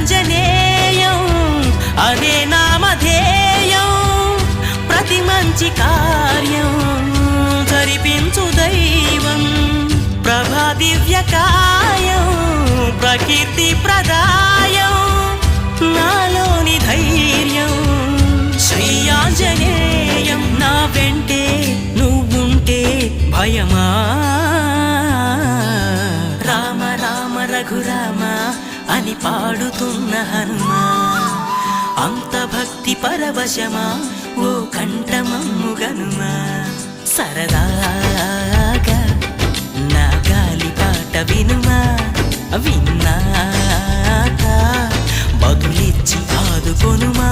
ఆంజనేయం అనే నామధేయం ప్రతి మంచి కార్యం జరిపించు దైవం ప్రభా దివ్యకాయం ప్రకీర్తి ప్రదాయం నాలోని ధైర్యం శ్రీ ఆంజనేయం నా వెంటే నువ్వుంటే భయమా రామ రామ రఘురామ అని పాడుతున్న హనుమా అంత భక్తి పరవశమా ఓ కంఠమమ్ముగనుమా సరదాగా నా గాలి పాట వినుమా విన్నాక బదులిచ్చి ఆదుకొనుమా